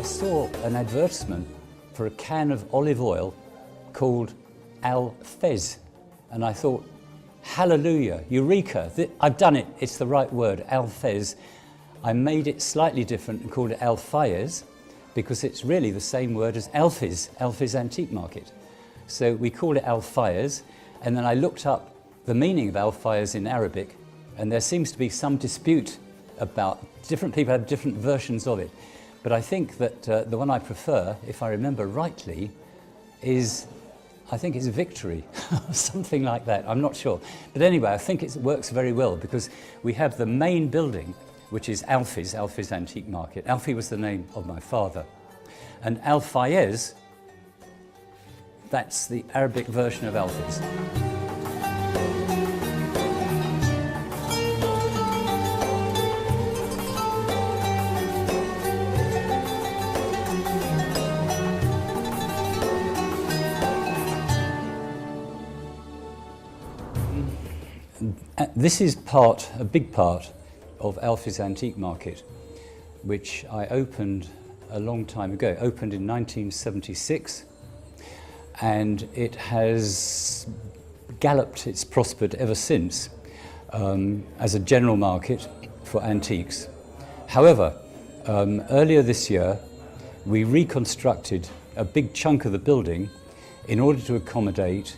saw an advertisement for a can of olive oil called Al-Fayez, and I thought, hallelujah, eureka, I've done it, it's the right word, Al-Fayez. I made it slightly different and called it Al-Fayez because it's really the same word as Al-Fayez Antique Market. So we call it Al-Fayez, and then I looked up the meaning of Al-Fayez in Arabic, and there seems to be some dispute about, different people have different versions of it. But I think that the one I prefer, if I remember rightly, is, I think it's victory, something like that, I'm not sure. But anyway, I think it works very well because we have the main building, which is Al-Fayez Antique Market. Alfie was the name of my father. And Al-Fayez, that's the Arabic version of Al-Fayez. This is a big part of Al-Fayez Antique Market, which I opened a long time ago. It opened in 1976, and it has galloped, it's prospered ever since as a general market for antiques. However, earlier this year, we reconstructed a big chunk of the building in order to accommodate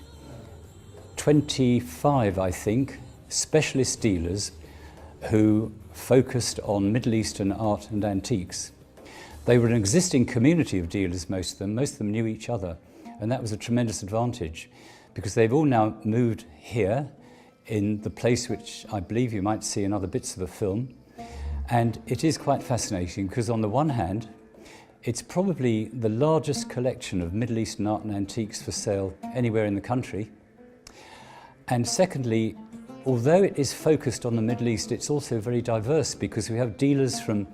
25, I think, specialist dealers who focused on Middle Eastern art and antiques. They were an existing community of dealers, most of them knew each other, and that was a tremendous advantage because they've all now moved here in the place which I believe you might see in other bits of the film. And it is quite fascinating because on the one hand, it's probably the largest collection of Middle Eastern art and antiques for sale anywhere in the country. And secondly, although it is focused on the Middle East, it's also very diverse because we have dealers from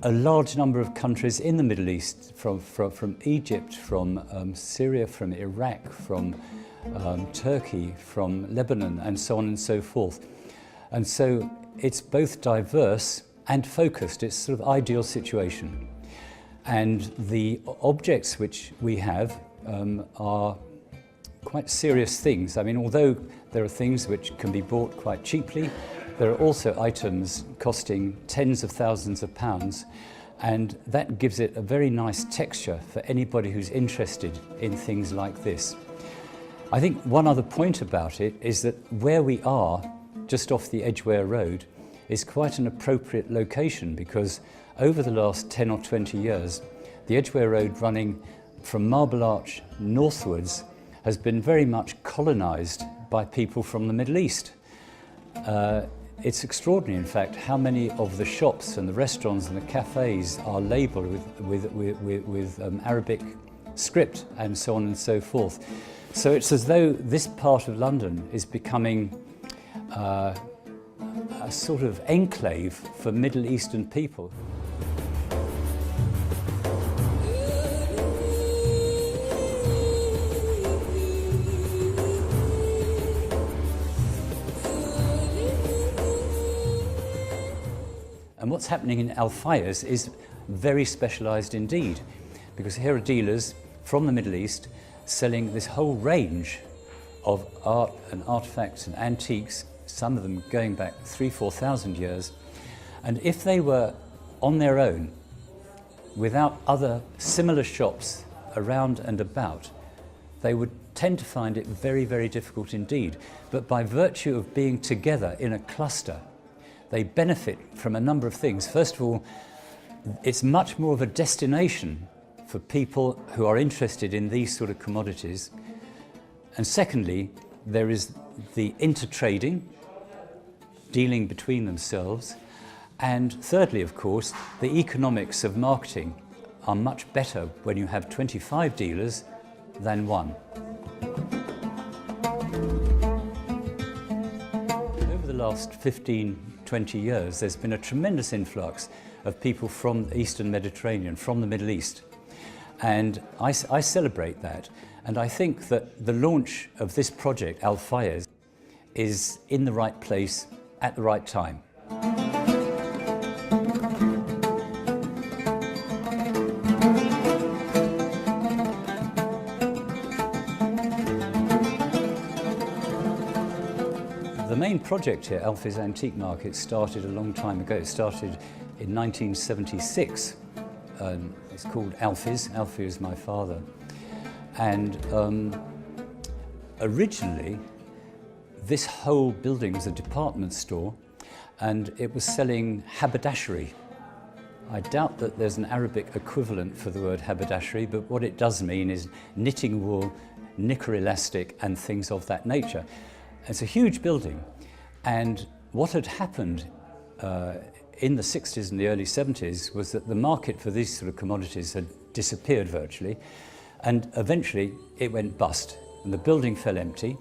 a large number of countries in the Middle East, from Egypt, from Syria, from Iraq, from Turkey, from Lebanon, and so on and so forth. And so it's both diverse and focused. It's sort of ideal situation. And the objects which we have are quite serious things. I mean, although there are things which can be bought quite cheaply, there are also items costing tens of thousands of pounds, and that gives it a very nice texture for anybody who's interested in things like this. I think one other point about it is that where we are, just off the Edgware Road, is quite an appropriate location because over the last 10 or 20 years, the Edgware Road running from Marble Arch northwards has been very much colonised by people from the Middle East. It's extraordinary, in fact, how many of the shops and the restaurants and the cafes are labelled with Arabic script and so on and so forth. So it's as though this part of London is becoming a sort of enclave for Middle Eastern people. And what's happening in Al-Fayez is very specialised indeed, because here are dealers from the Middle East selling this whole range of art and artefacts and antiques, some of them going back 3,000–4,000 years. And if they were on their own, without other similar shops around and about, they would tend to find it very, very difficult indeed. But by virtue of being together in a cluster, they benefit from a number of things. First of all, it's much more of a destination for people who are interested in these sort of commodities. And secondly, there is the intertrading, dealing between themselves. And thirdly, of course, the economics of marketing are much better when you have 25 dealers than one. Over the last 15–20 years, there's been a tremendous influx of people from the Eastern Mediterranean, from the Middle East. And I celebrate that. And I think that the launch of this project, Al-Fayez, is in the right place at the right time. project here, Al-Fayez Antique Market, started a long time ago. It started in 1976. It's called Al-Fayez. Al-Fayez is my father. And originally, this whole building was a department store, and it was selling haberdashery. I doubt that there's an Arabic equivalent for the word haberdashery, but what it does mean is knitting wool, knicker elastic, and things of that nature. It's a huge building, and what had happened in the 60s and the early 70s was that the market for these sort of commodities had disappeared virtually, and eventually it went bust, and the building fell empty,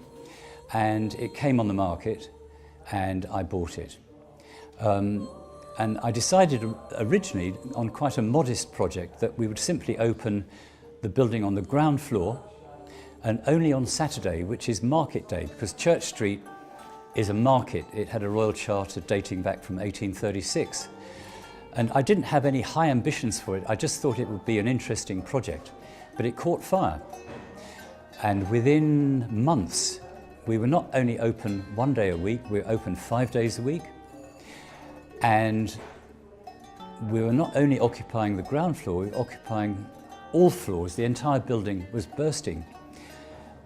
and it came on the market, and I bought it. And I decided originally on quite a modest project that we would simply open the building on the ground floor, and only on Saturday, which is market day, because Church Street is a market. It had a royal charter dating back from 1836. And I didn't have any high ambitions for it. I just thought it would be an interesting project, but it caught fire. And within months, we were not only open 1 day a week, we were open 5 days a week. And we were not only occupying the ground floor, we were occupying all floors. The entire building was bursting.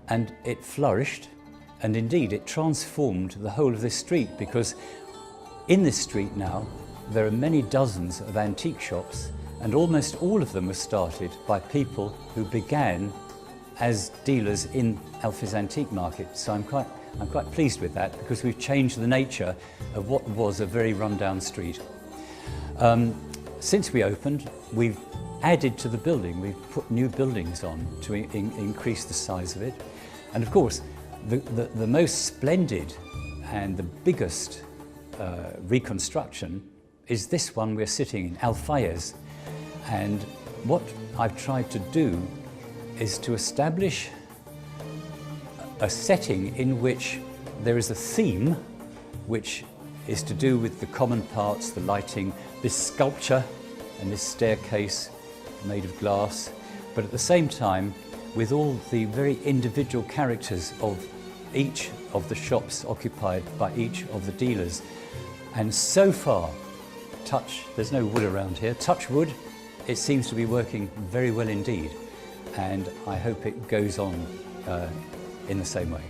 And it flourished, and indeed it transformed the whole of this street, because in this street now there are many dozens of antique shops, and almost all of them were started by people who began as dealers in Al-Fayez Antique Market. So I'm quite pleased with that, because we've changed the nature of what was a very run-down street. Since we opened, we've added to the building. We've put new buildings on to increase the size of it. And of course, the most splendid and the biggest reconstruction is this one we're sitting in, Al-Fayez. And what I've tried to do is to establish a setting in which there is a theme which is to do with the common parts, the lighting, this sculpture and this staircase made of glass, but at the same time with all the very individual characters of each of the shops occupied by each of the dealers. And so far, there's no wood around here, touch wood, it seems to be working very well indeed. And I hope it goes on in the same way.